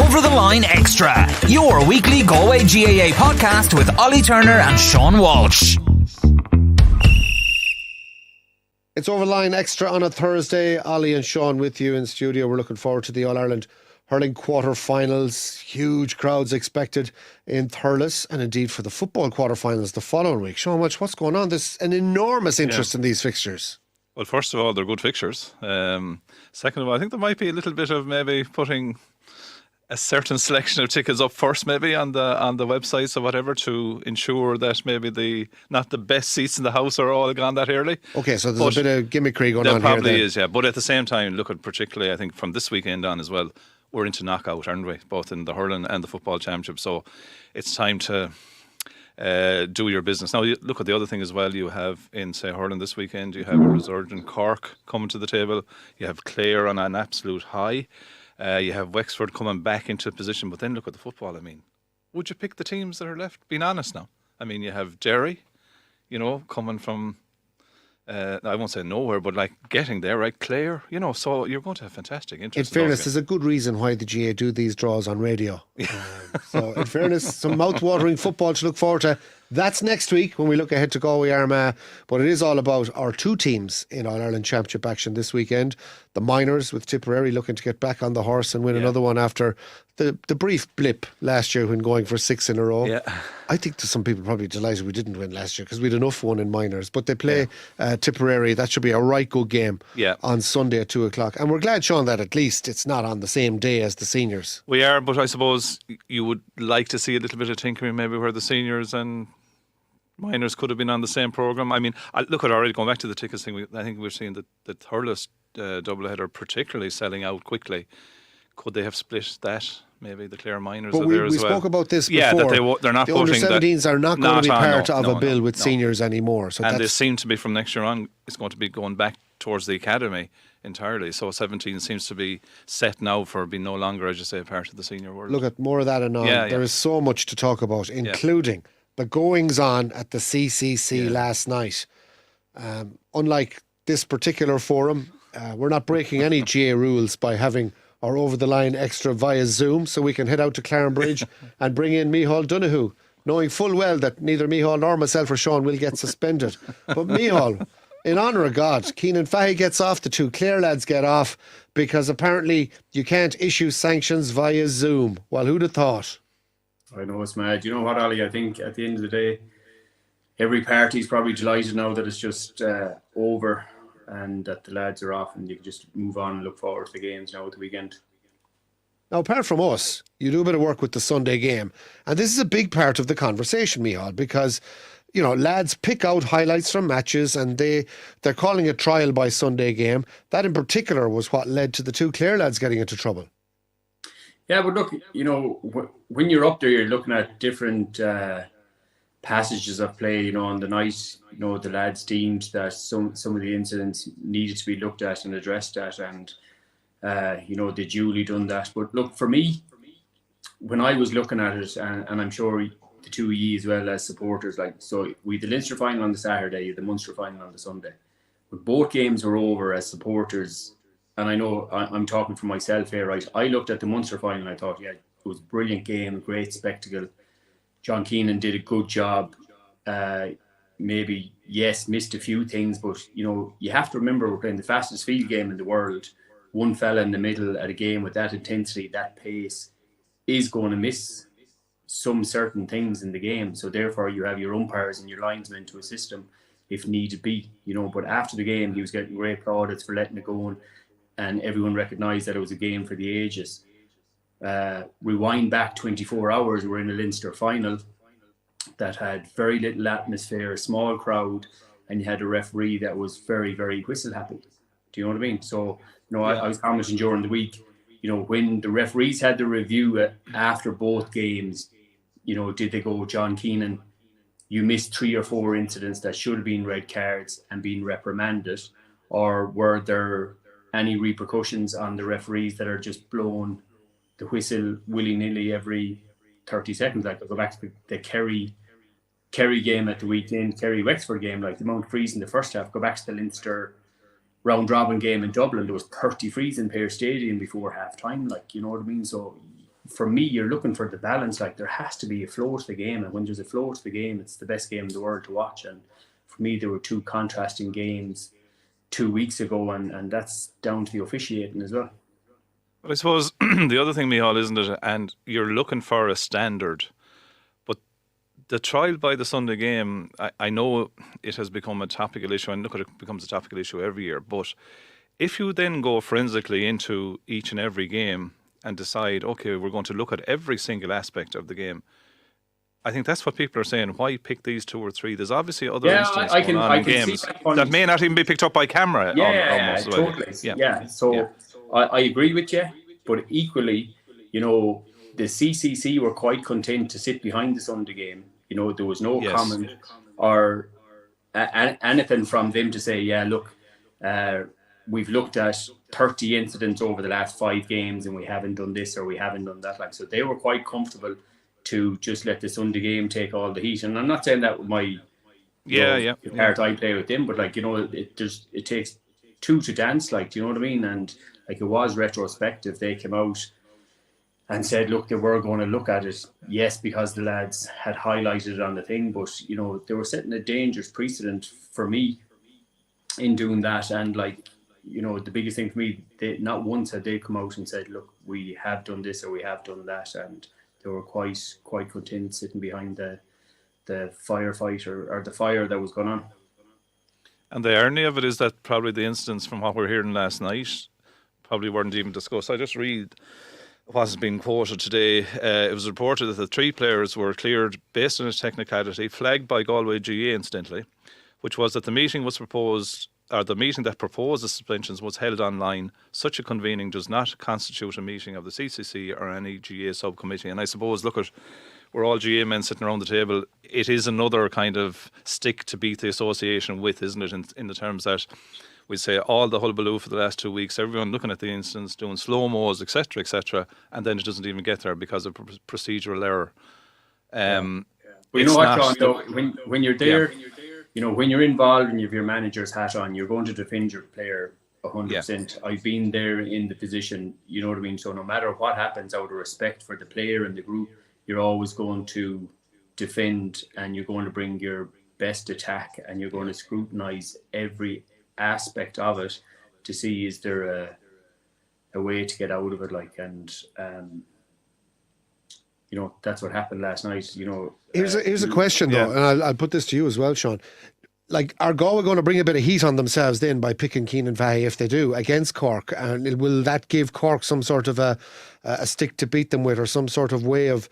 Over the Line Extra, your weekly Galway GAA podcast with Ollie Turner and Sean Walsh. It's Over the Line Extra on a Thursday. Ollie and Sean with you in studio. We're looking forward to the All-Ireland hurling quarter-finals. Huge crowds expected in Thurles, and indeed for the football quarter-finals the following week. Sean, what's going on? There's an enormous interest in these fixtures. Well, first of all, they're good fixtures. Second of all, I think there might be a little bit of maybe putting a certain selection of tickets up first, maybe on the websites or whatever, to ensure that maybe not the best seats in the house are all gone that early. Okay, so there's a bit of gimmickry going on here. There probably is, yeah. But at the same time, look at particularly, I think from this weekend on as well, we're into knockout, aren't we? Both in the hurling and the football championship. So it's time to do your business. Now, look at the other thing as well. You have in, say, hurling this weekend, you have a resurgent Cork coming to the table. You have Clare on an absolute high. You have Wexford coming back into position. But then look at the football. I mean, would you pick the teams that are left? Being honest now. I mean, you have Derry, coming from, I won't say nowhere, but like getting there, right? Clare, so you're going to have fantastic interest. In fairness, there's a good reason why the GA do these draws on radio. So in fairness, some mouth-watering football to look forward to. That's next week when we look ahead to Galway Armagh. But it is all about our two teams in All-Ireland Championship action this weekend. The Miners with Tipperary looking to get back on the horse and win another one after the brief blip last year when going for 6 in a row. Yeah. I think some people probably delighted we didn't win last year because we had enough one in Miners. But they play Tipperary. That should be a right good game on Sunday at 2 o'clock. And we're glad, Sean, that at least it's not on the same day as the seniors. We are, but I suppose you would like to see a little bit of tinkering maybe where the seniors and Miners could have been on the same programme. I mean, look at already going back to the tickets thing, I think we're seeing that the Thurles doubleheader particularly selling out quickly. Could they have split that? Maybe the Clare Miners are there as well. We spoke about this before. Yeah, that they're not the pushing that. The under-17s are not going to be part of a bill with seniors anymore. So and they seem to be, from next year on, it's going to be going back towards the academy entirely. So 17 seems to be set now for being no longer, as you say, part of the senior world. Look at more of that and on. There is so much to talk about, including the goings-on at the CCC last night. Unlike this particular forum, we're not breaking any GA rules by having our Over the Line Extra via Zoom, so we can head out to Clarenbridge and bring in Micheal Donoghue, knowing full well that neither Micheal nor myself or Sean will get suspended. But Micheal, in honour of God, Keenan Fahey gets off, the two Clare lads get off, because apparently you can't issue sanctions via Zoom. Well, who'd have thought? I know it's mad. You know what, Ollie? I think at the end of the day, every party's probably delighted now that it's just over and that the lads are off and you can just move on and look forward to the games now at the weekend. Now, apart from us, you do a bit of work with the Sunday game. And this is a big part of the conversation, Micheal, because, lads pick out highlights from matches and they're calling it trial by Sunday game. That in particular was what led to the two Clare lads getting into trouble. Yeah, but look, when you're up there, you're looking at different passages of play, on the night, the lads deemed that some of the incidents needed to be looked at and addressed at, and, they duly done that. But look, for me, when I was looking at it, and I'm sure the two of you as well as supporters, so we had the Leinster Final on the Saturday, the Munster Final on the Sunday. But both games were over as supporters. And I know I'm talking for myself here, right? I looked at the Munster Final and I thought, it was a brilliant game, a great spectacle. John Keenan did a good job. Maybe, yes, missed a few things, but, you have to remember we're playing the fastest field game in the world. One fella in the middle at a game with that intensity, that pace, is going to miss some certain things in the game. So therefore, you have your umpires and your linesmen to assist him if needed be. But after the game, he was getting great plaudits for letting it go and everyone recognised that it was a game for the ages. Rewind back 24 hours, we're in a Leinster Final that had very little atmosphere, a small crowd, and you had a referee that was very, very whistle happy. Do you know what I mean? So, I was commenting during the week, when the referees had the review after both games, did they go, John Keenan, you missed 3 or 4 incidents that should have been red cards and been reprimanded, or were there any repercussions on the referees that are just blowing the whistle willy-nilly every 30 seconds? Like, I'll go back to the Kerry game at the weekend, Kerry-Wexford game, the amount of frees in the first half. Go back to the Leinster round-robin game in Dublin. There was 30 frees in Pear Stadium before half-time, you know what I mean? So for me, you're looking for the balance. Like there has to be a flow to the game, and when there's a flow to the game, it's the best game in the world to watch. And for me, there were two contrasting games 2 weeks ago, and that's down to the officiating as well. But I suppose the other thing, Micheal, isn't it? And you're looking for a standard. But the trial by the Sunday game, I know it has become a topical issue, and look, it becomes a topical issue every year. But if you then go forensically into each and every game and decide, okay, we're going to look at every single aspect of the game, I think that's what people are saying. Why pick these two or three? There's obviously other instances going on in games that may not even be picked up by camera. Almost, totally. Yeah. So I agree with you, but equally, you know, the CCC were quite content to sit behind the Sunday game. You know, there was no comment or anything from them to say, yeah, look, we've looked at 30 incidents over the last 5 games and we haven't done this or we haven't done that. Like, so they were quite comfortable to just let the Sunday game take all the heat. And I'm not saying that with my part I play with them, but like, you know, it takes two to dance, like, do you know what I mean? And like, it was retrospective. They came out and said, look, they were going to look at it, yes, because the lads had highlighted it on the thing, but, you know, they were setting a dangerous precedent for me in doing that. And like, you know, the biggest thing for me, not once had they come out and said, look, we have done this or we have done that. And they were quite content sitting behind the firefight or the fire that was going on. And the irony of it is that probably the incidents from what we're hearing last night probably weren't even discussed. I just read what has been quoted today. It was reported that the 3 players were cleared based on a technicality flagged by Galway GA, incidentally, which was that the meeting that proposed the suspensions was held online. Such a convening does not constitute a meeting of the CCC or any GA subcommittee. And I suppose, we're all GA men sitting around the table. It is another kind of stick to beat the association with, isn't it? In the terms that we say all the hullabaloo for the last 2 weeks, everyone looking at the instance, doing slow-mos, etc., and then it doesn't even get there because of procedural error. Well, you know what, Sean, though, when you're there, you know, when you're involved and you have your manager's hat on, you're going to defend your player 100%. I've been there in the position, you know what I mean? So no matter what happens, out of respect for the player and the group, you're always going to defend and you're going to bring your best attack and you're going to scrutinise every aspect of it to see is there a way to get out of it. Like, and you know, that's what happened last night. You know, here's a question though, and I'll put this to you as well, Sean. Like, are Galway going to bring a bit of heat on themselves then by picking Keenan Fahey if they do against Cork? And will that give Cork some sort of a stick to beat them with, or some sort of way of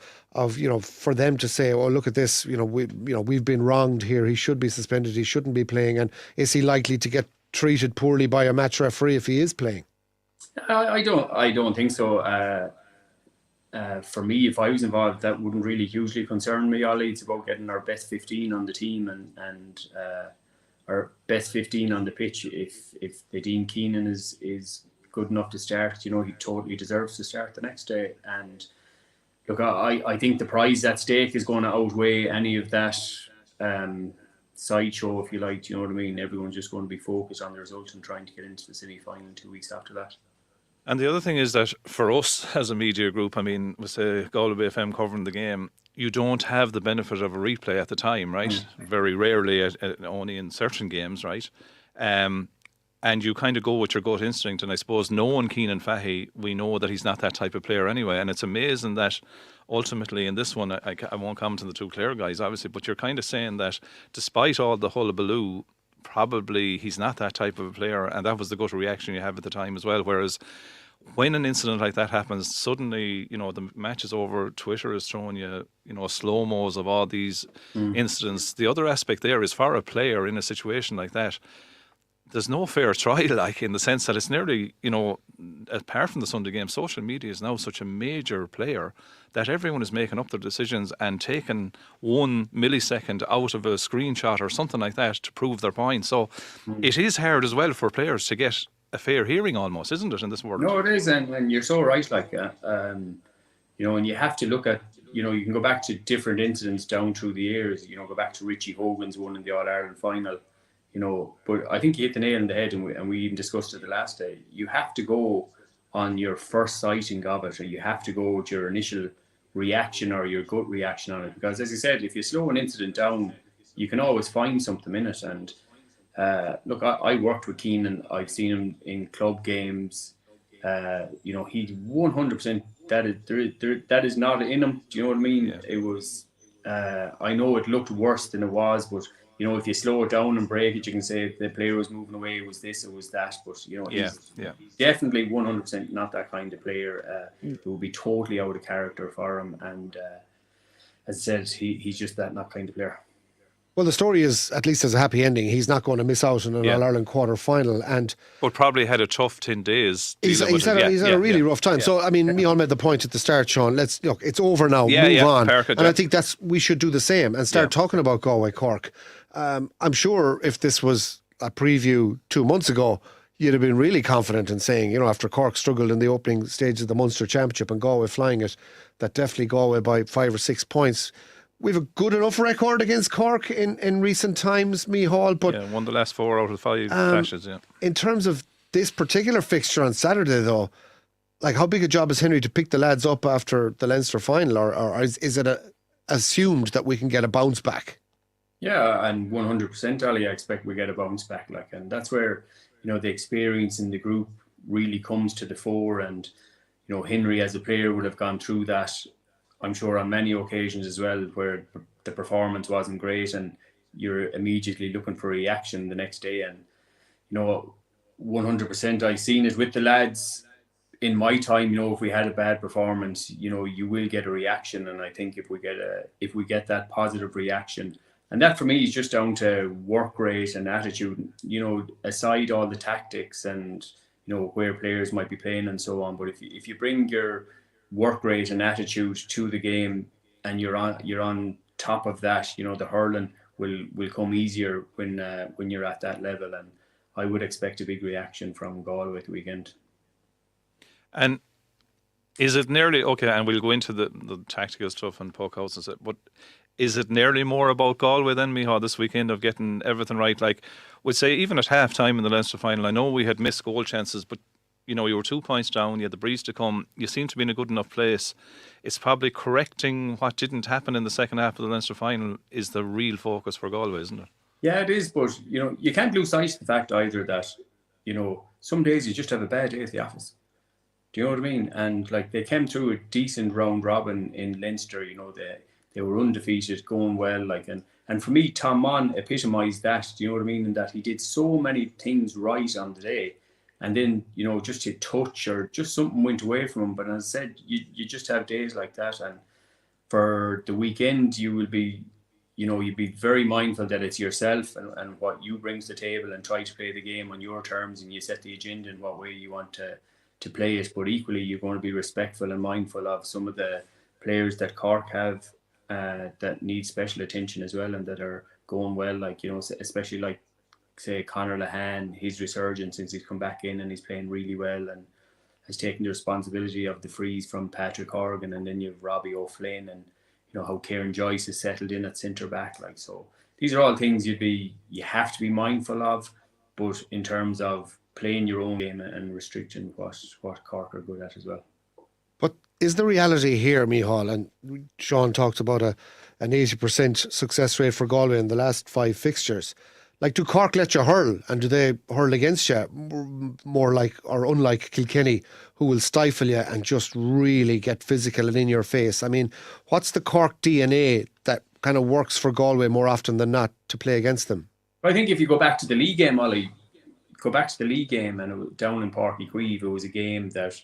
you know, for them to say, oh, look at this, we've been wronged here. He should be suspended. He shouldn't be playing. And is he likely to get treated poorly by a match referee if he is playing? I don't think so. For me, if I was involved, that wouldn't really hugely concern me. Ollie, it's about getting our best 15 on the team and our best 15 on the pitch. If they deem Keenan is good enough to start, you know, he totally deserves to start the next day. And look, I think the prize at stake is going to outweigh any of that sideshow, if you like. You know what I mean? Everyone's just going to be focused on the result and trying to get into the semi-final 2 weeks after that. And the other thing is that for us as a media group, I mean, we say Galway FM covering the game, you don't have the benefit of a replay at the time, right? Very rarely, only in certain games, right? And you kind of go with your gut instinct. And I suppose knowing Keenan Fahey, we know that he's not that type of player anyway. And it's amazing that ultimately in this one, I won't comment on the 2 Clare guys, obviously, but you're kind of saying that despite all the hullabaloo, probably he's not that type of a player. And that was the gut reaction you have at the time as well. Whereas when an incident like that happens, suddenly, you know, the match is over, Twitter is showing you, you know, slow-mos of all these incidents. The other aspect there is for a player in a situation like that, there's no fair trial, like, in the sense that it's nearly, you know, apart from the Sunday game, social media is now such a major player that everyone is making up their decisions and taking 1 millisecond out of a screenshot or something like that to prove their point. So it is hard as well for players to get a fair hearing almost, isn't it, in this world? No, it is, and you're so right, like, you know, and you have to look at, you know, you can go back to different incidents down through the years, you know, go back to Richie Hogan's one in the All-Ireland final, you know, but I think you hit the nail on the head, and we even discussed it the last day. You have to go on your first sighting of it. You have to go with your initial reaction or your gut reaction on it, because as I said, if you slow an incident down, you can always find something in it. And look, I worked with Keenan. I've seen him in club games. He's 100%. That is not in him. Do you know what I mean? Yeah. It was. I know it looked worse than it was, but if you slow it down and break it, you can say the player was moving away. It was this, it was that. But he's definitely 100% not that kind of player. It would be totally out of character for him. And as I said, he's just not kind of player. Well, the story is, at least as a happy ending, he's not going to miss out on an All-Ireland quarter-final. But probably had a tough 10 days. He's had a really rough time. Yeah. So, I mean, Micheal made the point at the start, Sean. Let's look, it's over now. Move on. And I think we should do the same and start talking about Galway Cork. I'm sure if this was a preview 2 months ago, you'd have been really confident in saying, after Cork struggled in the opening stage of the Munster Championship and Galway flying it, that definitely Galway by 5 or 6 points. We've a good enough record against Cork in recent times, Micheal, but won the last 4 out of 5 clashes. In terms of this particular fixture on Saturday, though, like how big a job is Henry to pick the lads up after the Leinster Final, or is it assumed that we can get a bounce back? Yeah, and 100%, Ollie, I expect we get a bounce back, and that's where the experience in the group really comes to the fore, and Henry as a player would have gone through that, I'm sure, on many occasions as well, where the performance wasn't great and you're immediately looking for a reaction the next day. And 100%, I've seen it with the lads in my time. If we had a bad performance, you will get a reaction, and I think if we get that positive reaction, and that for me is just down to work rate and attitude, aside all the tactics and where players might be playing and so on. But if you bring your work rate and attitude to the game and you're on top of that, the hurling will come easier when you're at that level. And I would expect a big reaction from Galway at the weekend. And is it nearly okay? And we'll go into the tactical stuff and poke holes and stuff, but is it nearly more about Galway than Micheal this weekend of getting everything right? Like, we'd say even at half time in the Leinster Final, I know we had missed goal chances, but you were 2 points down, you had the breeze to come, you seem to be in a good enough place. It's probably correcting what didn't happen in the second half of the Leinster Final is the real focus for Galway, isn't it? Yeah, it is, but you can't lose sight of the fact either that some days you just have a bad day at the office. Do you know what I mean? And like, they came through a decent round robin in Leinster. They were undefeated, going well. And for me, Tom Mon epitomised that. Do you know what I mean? And that he did so many things right on the day. And then, just a touch or just something went away from him. But as I said, you just have days like that. And for the weekend, you will be, you'd be very mindful that it's yourself and what you bring to the table, and try to play the game on your terms, and you set the agenda in what way you want to play it. But equally, you're going to be respectful and mindful of some of the players that Cork have that need special attention as well, and that are going well, especially like, say, Conor Lahan, his resurgence since he's come back in and he's playing really well and has taken the responsibility of the freeze from Patrick Horgan. And then you have Robbie O'Flynn, and how Kieran Joyce has settled in at centre back. So these are all things you have to be mindful of, but in terms of playing your own game and restricting what Cork are good at as well. But is the reality here, Micheal, and Sean talked about an 80% success rate for Galway in the last 5 fixtures. Like, do Cork let you hurl, and do they hurl against you more like or unlike Kilkenny, who will stifle you and just really get physical and in your face? I mean, what's the Cork DNA that kind of works for Galway more often than not to play against them? I think if you go back to the league game, Ollie, and it was down in Páirc Uí Chaoimh, it was a game that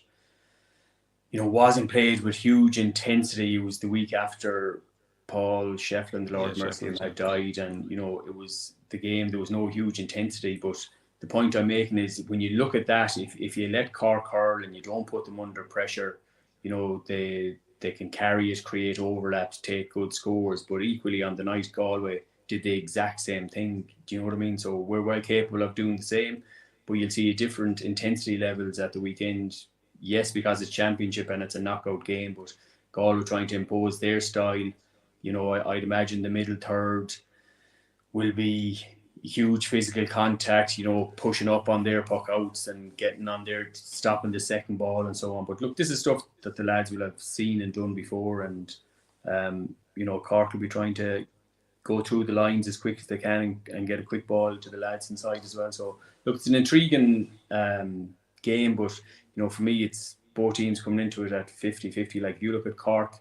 wasn't played with huge intensity. It was the week after Paul Shefflin, the Lord mercy him, had died, and it was the game. There was no huge intensity, but the point I'm making is, when you look at that, if you let Cork hurl and you don't put them under pressure, they can carry it, create overlaps, take good scores. But equally, on the night, Galway did the exact same thing. Do you know what I mean? So we're well capable of doing the same, but you'll see different intensity levels at the weekend. Yes, because it's championship and it's a knockout game, but Galway trying to impose their style. I'd imagine the middle third will be, huge physical contact, pushing up on their puck outs and getting on there, stopping the second ball and so on. But look, this is stuff that the lads will have seen and done before, and Cork will be trying to go through the lines as quick as they can and get a quick ball to the lads inside as well. So look, it's an intriguing game, but for me, it's both teams coming into it at 50-50. Like, you look at Cork,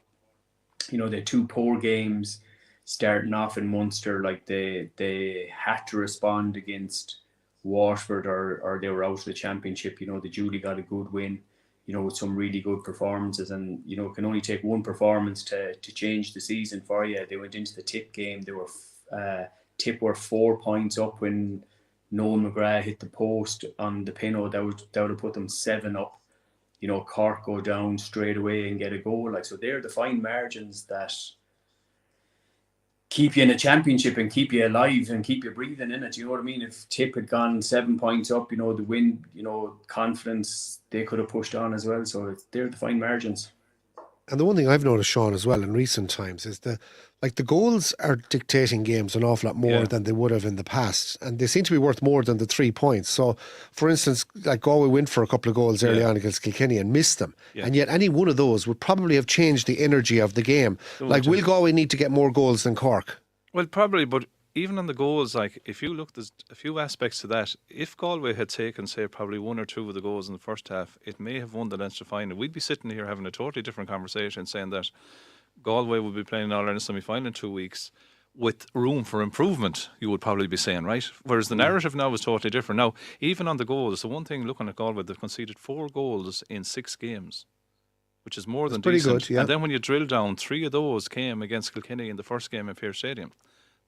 they had 2 poor games starting off in Munster. Like, they had to respond against Waterford or they were out of the championship. They duly got a good win, with some really good performances, and it can only take one performance to change the season for you. They went into the Tip game. They were Tip were 4 points up when Noel McGrath hit the post on the pinno. That would have put them 7 up. Cork go down straight away and get a goal. Like, so they're the fine margins that keep you in a championship and keep you alive and keep you breathing in it. You know what I mean? If Tip had gone 7 points up, the win, confidence, they could have pushed on as well. So they're the fine margins. And the one thing I've noticed, Sean, as well in recent times is the goals are dictating games an awful lot more than they would have in the past. And they seem to be worth more than the 3 points. So, for instance, like Galway went for a couple of goals early on against Kilkenny and missed them. Yeah. And yet any one of those would probably have changed the energy of the game. Like, will Galway need to get more goals than Cork? Well, probably, but even on the goals, like, if you look, there's a few aspects to that. If Galway had taken, say, probably 1 or 2 of the goals in the first half, it may have won the Leinster Final. We'd be sitting here having a totally different conversation, saying that Galway would be playing an All-Ireland semi-final in 2 weeks with room for improvement, you would probably be saying, right? Whereas the narrative now is totally different. Now, even on the goals, the one thing looking at Galway, they've conceded 4 goals in 6 games, which is more than decent. Good, yeah. And then when you drill down, 3 of those came against Kilkenny in the first game in Fair Stadium.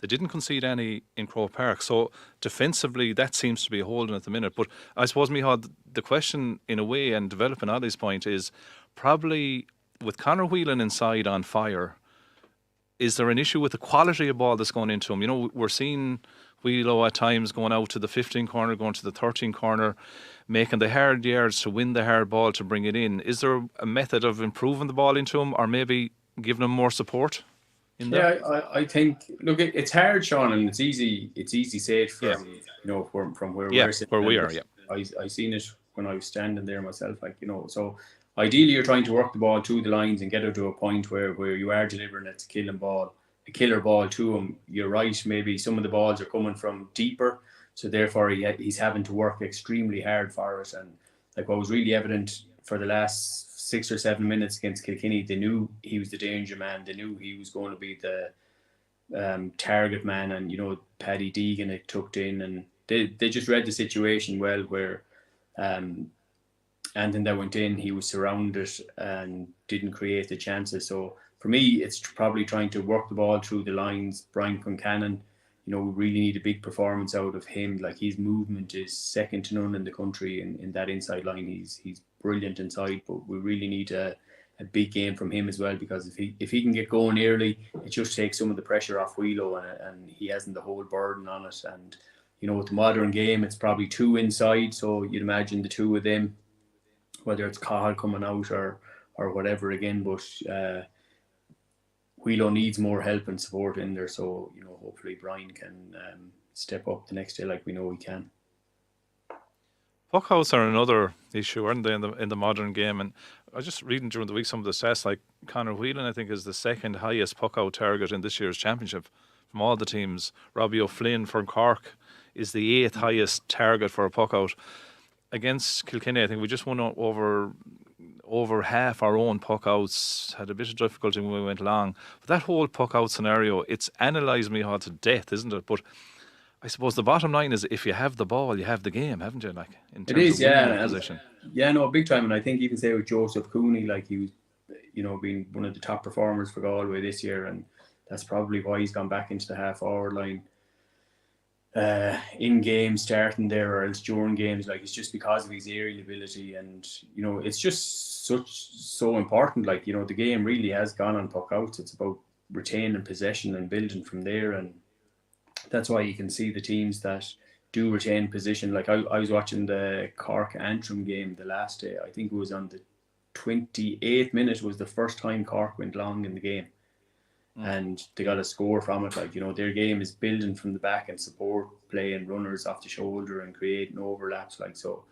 They didn't concede any in Croke Park. So defensively, that seems to be holding at the minute. But I suppose, Micheal, the question in a way, and developing Ollie's point, is probably with Conor Whelan inside on fire, is there an issue with the quality of ball that's going into him? We're seeing Wheelo at times going out to the 15 corner, going to the 13 corner, making the hard yards to win the hard ball to bring it in. Is there a method of improving the ball into him, or maybe giving him more support? I think, look, it's hard, Sean, and it's easy said from from where we're sitting. Where we are, yeah. I seen it when I was standing there myself, so ideally you're trying to work the ball through the lines and get it to a point where you are delivering a killer ball to him. You're right, maybe some of the balls are coming from deeper, so therefore he's having to work extremely hard for it. And like, what was really evident for the last 6 or 7 minutes against Kilkenny, they knew he was the danger man. They knew he was going to be the target man, and Paddy Deegan had tucked in, and they just read the situation well. Where and then they went in, he was surrounded and didn't create the chances. So for me, it's probably trying to work the ball through the lines. Brian Concannon, we really need a big performance out of him. Like, his movement is second to none in the country in that inside line. He's brilliant inside, but we really need a big game from him as well, because if he can get going early, it just takes some of the pressure off Wheelo, and he hasn't the whole burden on it. And with the modern game, it's probably 2 inside, so you'd imagine the 2 of them, whether it's Cahill coming out or whatever again, but Wheelo needs more help and support in there. So hopefully Brian can step up the next day, like we know he can. Puckouts are another issue, aren't they, in the modern game? And I was just reading during the week some of the stats. Like, Conor Whelan, I think, is the 2nd highest puckout target in this year's championship from all the teams. Robbie O'Flynn from Cork is the 8th highest target for a puckout. Against Kilkenny, I think we just won over half our own puckouts. Had a bit of difficulty when we went long. But that whole puckout scenario, it's analysed me to death, isn't it? But I suppose the bottom line is, if you have the ball, you have the game, haven't you? Like, in terms of position. Yeah, no, big time. And I think you can say with Joseph Cooney, like, he was, being one of the top performers for Galway this year, and that's probably why he's gone back into the half-hour line in game starting there, or else during games. Like, it's just because of his aerial ability, and it's just so important. Like, the game really has gone on puckouts. It's about retaining possession and building from there, and that's why you can see the teams that do retain position. Like, I was watching the Cork Antrim game the last day. I think it was on the 28th minute was the first time Cork went long in the game. and they got a score from it. Like, their game is building from the back and support play and runners off the shoulder and creating overlaps. Like, so,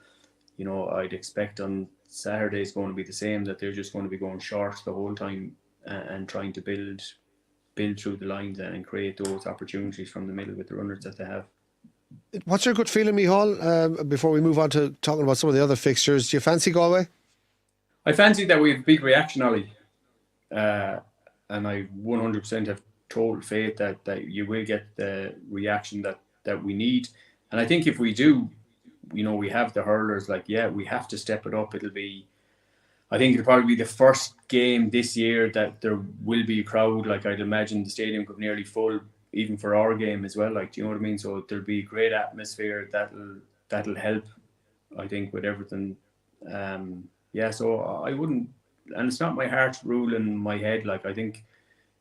I'd expect on Saturday is going to be the same, that they're just going to be going short the whole time and trying to build through the lines and create those opportunities from the middle with the runners that they have. What's your gut feeling, Micheal, before we move on to talking about some of the other fixtures? Do you fancy Galway? I fancy that we have a big reaction, Ollie. And I 100% have total faith that you will get the reaction that we need. And I think if we do, we have the hurlers, we have to step it up. I think it'll probably be the first game this year that there will be a crowd. Like, I'd imagine the stadium could be nearly full, even for our game as well. Like, do you know what I mean? So there'll be a great atmosphere that'll help, I think, with everything. So I wouldn't, and it's not my heart rule in my head. Like, I think,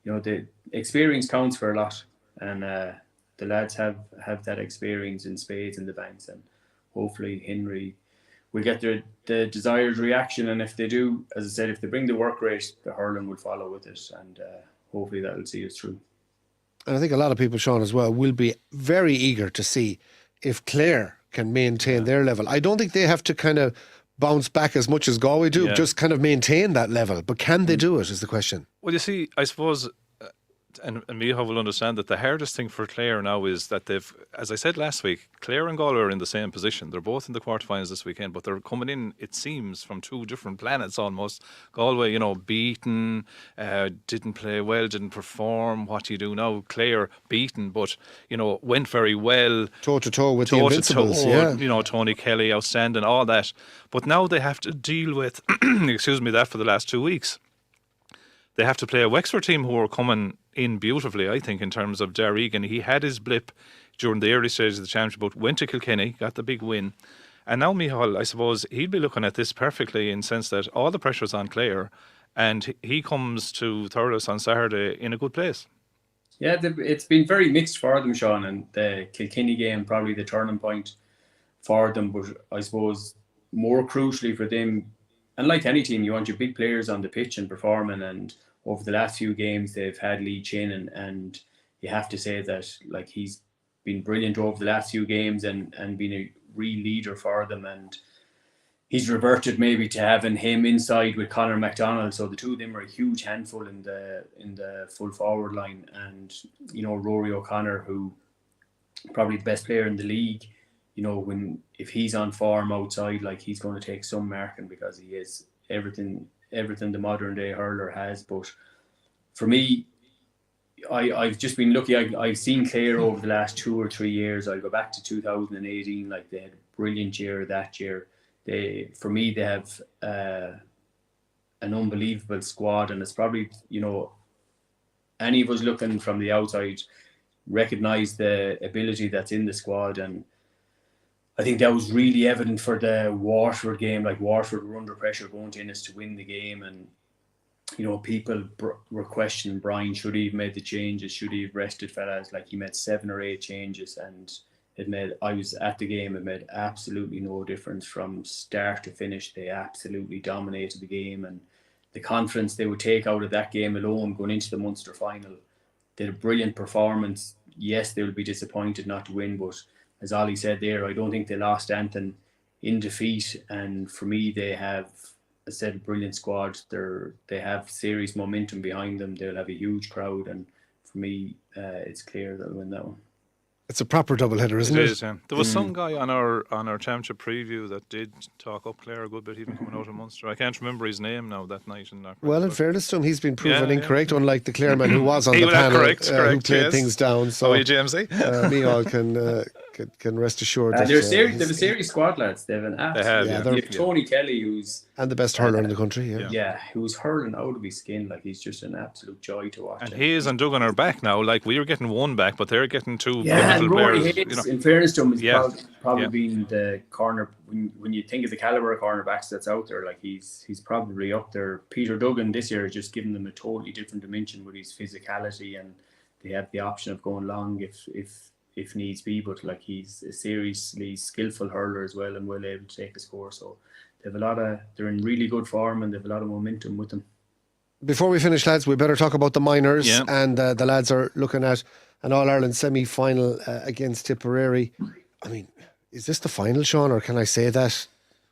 the experience counts for a lot, and the lads have that experience in spades in the banks, and hopefully Henry will get the desired reaction. And if they do, as I said, if they bring the work rate, the hurling will follow with it, and hopefully that will see us through. And I think a lot of people, Sean, as well, will be very eager to see if Clare can maintain their level. I don't think they have to kind of bounce back as much as Galway do, just kind of maintain that level. But can they do it, is the question. Well, you see, I suppose, and Micheal will understand that the hardest thing for Clare now is that they've, as I said last week, Clare and Galway are in the same position. They're both in the quarterfinals this weekend, but they're coming in, it seems, from two different planets almost. Galway, beaten, didn't play well, didn't perform. What do you do now? Clare beaten, but, went very well. Toe-to-toe with the Invincibles, Tony Kelly, outstanding, all that. But now they have to deal with, that for the last 2 weeks. They have to play a Wexford team who are coming in beautifully, I think, in terms of Dar Egan. He had his blip during the early stages of the championship, but went to Kilkenny, got the big win. And now Micheal, I suppose, he'd be looking at this perfectly in the sense that all the pressure's on Clare, and he comes to Thurles on Saturday in a good place. Yeah, it's been very mixed for them, Sean, and the Kilkenny game probably the turning point for them. But I suppose more crucially for them, and like any team, you want your big players on the pitch and performing. And over the last few games, they've had Lee Chin, and you have to say that like he's been brilliant over the last few games and been a real leader for them. And he's reverted maybe to having him inside with Conor McDonald. So the two of them are a huge handful in the full forward line. And Rory O'Connor, who probably the best player in the league. If he's on form outside, like, he's going to take some marking because he is everything the modern day hurler has. But for me, I've just been lucky. I've seen Clare over the last 2 or 3 years. I go back to 2018, like they had a brilliant year that year. For me, they have an unbelievable squad, and it's probably, any of us looking from the outside recognise the ability that's in the squad. And I think that was really evident for the Waterford game. Like, Waterford were under pressure going to Ennis to win the game, and people were questioning Brian, should he have made the changes, should he have rested fellas? Like, he made 7 or 8 changes, and I was at the game, it made absolutely no difference from start to finish. They absolutely dominated the game, and the confidence they would take out of that game alone going into the Munster final. They had a brilliant performance. Yes, they will be disappointed not to win, but as Ollie said there, I don't think they lost anything in defeat. And for me, they have, as I said, a brilliant squad. They have serious momentum behind them. They'll have a huge crowd. And for me, it's clear they'll win that one. It's a proper doubleheader, isn't it? It is, yeah. There was some guy on our championship preview that did talk up Clare a good bit, even coming out of Munster. I can't remember his name now that night. Well, in fairness to him, he's been proven incorrect, unlike the Clareman who was on the panel, who played things down. So, how are you, Jamesy? Micheal can rest assured that they have a serious squad, lads. They have an absolute. Tony Kelly, who's and the best hurler in the country. Who's hurling out of his skin. Like, he's just an absolute joy to watch. And Hayes and Duggan are back now. Like, we are getting one back, but they're getting two. And Rory Hayes, in fairness to him, has probably been the corner. When you think of the caliber of cornerbacks that's out there, like, he's probably up there. Peter Duggan this year has just given them a totally different dimension with his physicality, and they have the option of going long if needs be. But like, he's a seriously skillful hurler as well, and well able to take a score. So they're in really good form, and they have a lot of momentum with them. Before we finish, lads, we better talk about the minors. Yeah. And the lads are looking at an All-Ireland semi-final against Tipperary. I mean, is this the final, Sean, or can I say that?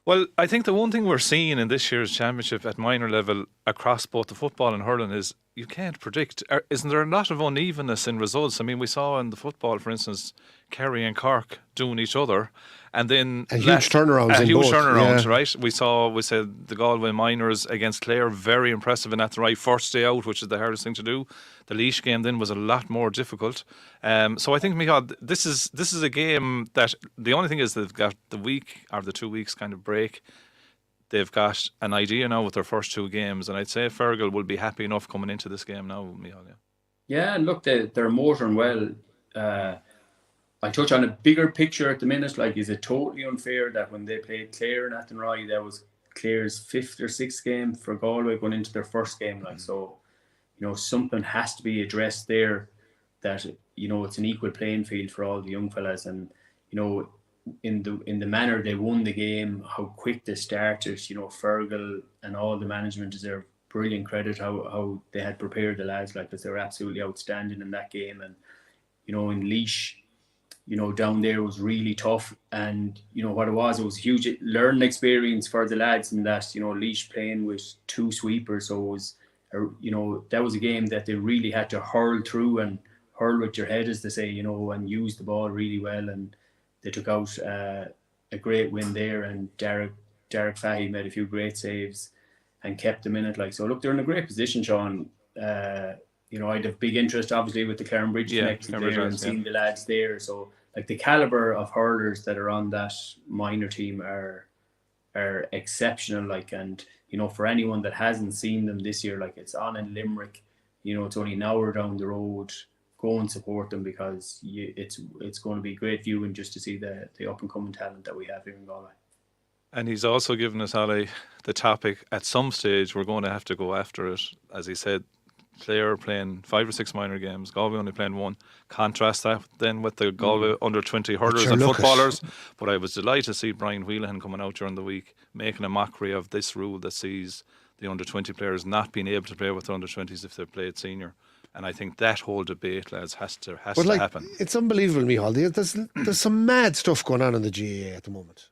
Well, I think the one thing we're seeing in this year's championship at minor level across both the football and hurling is you can't predict. Isn't there a lot of unevenness in results? I mean, we saw in the football, for instance, Kerry and Cork doing each other, and then huge turnarounds. Yeah. Right? We said the Galway minors against Clare, very impressive in that the right first day out, which is the hardest thing to do. The Laois game then was a lot more difficult. So I think, Micheal, this is a game that the only thing is they've got the week or the 2 weeks kind of break. They've got an idea now with their first 2 games, and I'd say Fergal will be happy enough coming into this game now, Micheal. Yeah, and look, they're motoring well. I touch on a bigger picture at the minute. Like, is it totally unfair that when they played Clare and Athenry, that was Clare's 5th or 6th game for Galway going into their first game? Like, so, something has to be addressed there. That it's an equal playing field for all the young fellas, and in the manner they won the game, how quick they started. Fergal and all the management deserve brilliant credit how they had prepared the lads, like, because they were absolutely outstanding in that game. And in Laois, down there was really tough, and what it was a huge learning experience for the lads, in that Laois playing with 2 sweepers, so it was that was a game that they really had to hurl through and hurl with your head, as they say, and use the ball really well, and they took out a great win there, and Derek Fahey made a few great saves and kept them in it. Like, so look, they're in a great position, Sean. I'd have big interest obviously with the Clarenbridge connection there and seeing the lads there. So like, the caliber of hurlers that are on that minor team are exceptional. Like, and for anyone that hasn't seen them this year, like, it's on in Limerick. It's only an hour down the road. Go and support them, because it's going to be great viewing just to see the up and coming talent that we have here in Galway. And he's also given us, Ollie, the topic. At some stage, we're going to have to go after it. As he said, Clare playing 5 or 6 minor games, Galway only playing 1. Contrast that then with the Galway under-20 hurlers and footballers. But I was delighted to see Brian Wheelahan coming out during the week making a mockery of this rule that sees the under-20 players not being able to play with the under-20s if they've played senior. And I think that whole debate, lads, has to happen. It's unbelievable, Micheal. There's some mad stuff going on in the GAA at the moment.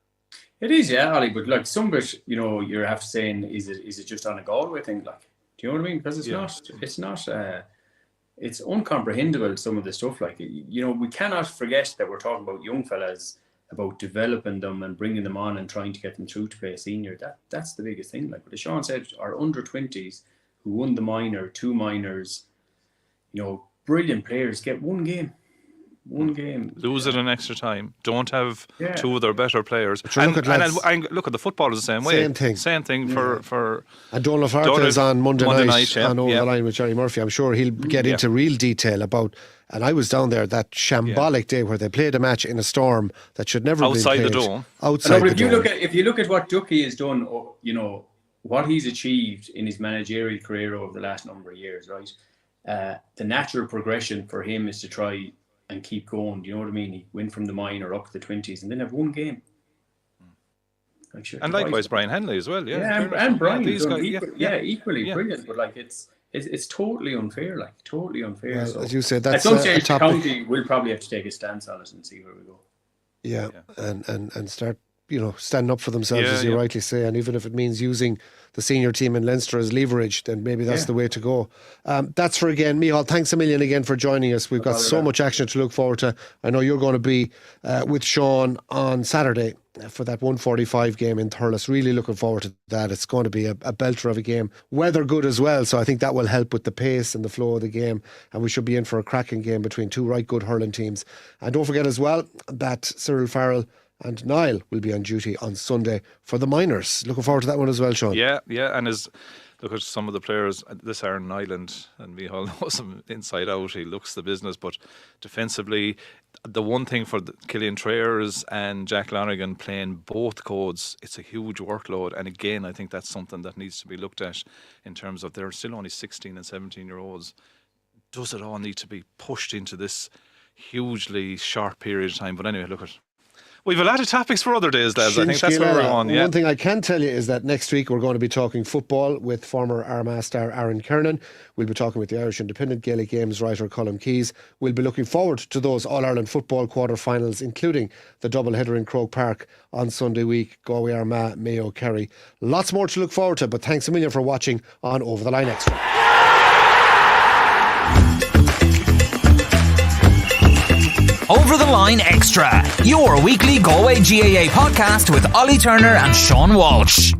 It is, yeah, Ollie. But like, some of it, you're half saying, is it just on a Galway thing? Like, do you know what I mean? Because it's not. It's incomprehensible, some of the stuff. Like, we cannot forget that we're talking about young fellas, about developing them and bringing them on and trying to get them through to play senior. That's the biggest thing. Like, but as Sean said, our under-20s who won the minor, 2 minors, brilliant players, get 1 game. Lose it in extra time. Don't have 2 of their better players. And look at the footballers the same way. Same thing for. And Donald Farter is on Monday night on Over the Line with Jerry Murphy. I'm sure he'll get into real detail about. And I was down there that shambolic day where they played a match in a storm that should never have been played. Outside the dome. If you look at what Ducky has done, what he's achieved in his managerial career over the last number of years, right? The natural progression for him is to try and keep going. Do you know what I mean? He went from the minor up to the 20s and then have 1 game. And likewise Brian Henley as well. And Brian. These guys, equally brilliant. But like, it's totally unfair. Like, totally unfair. Well, so as you said, that's at some stage the county will probably have to take a stance on it and see where we go. Yeah. And start standing up for themselves, as you rightly say, and even if it means using the senior team in Leinster as leverage, then maybe that's the way to go. That's for again, Micheal, thanks a million again for joining us. We've got so much action to look forward to. I know you're going to be with Sean on Saturday for that 1:45 game in Thurles. Really looking forward to that. It's going to be a belter of a game. Weather good as well, so I think that will help with the pace and the flow of the game, and we should be in for a cracking game between 2 right good hurling teams. And don't forget as well that Cyril Farrell and Niall will be on duty on Sunday for the minors. Looking forward to that one as well, Sean. Yeah, and look at some of the players this Ireland Island, and Micheal knows him inside out. He looks the business, but defensively, the one thing for Killian Trayers and Jack Lonergan playing both codes, it's a huge workload. And again, I think that's something that needs to be looked at in terms of they're still only 16 and 17-year-olds. Does it all need to be pushed into this hugely short period of time? But anyway, look at. We've a lot of topics for other days, lads. I think that's where we're on. Yeah. One thing I can tell you is that next week we're going to be talking football with former Armagh star Aaron Kernan. We'll be talking with the Irish Independent Gaelic Games writer Colm Keys. We'll be looking forward to those All-Ireland football quarter-finals, including the double-header in Croke Park on Sunday week, Galway, Armagh, Mayo, Kerry. Lots more to look forward to, but thanks a million for watching on Over the Line Extra. Over the Line Extra, your weekly Galway GAA podcast with Ollie Turner and Sean Walsh.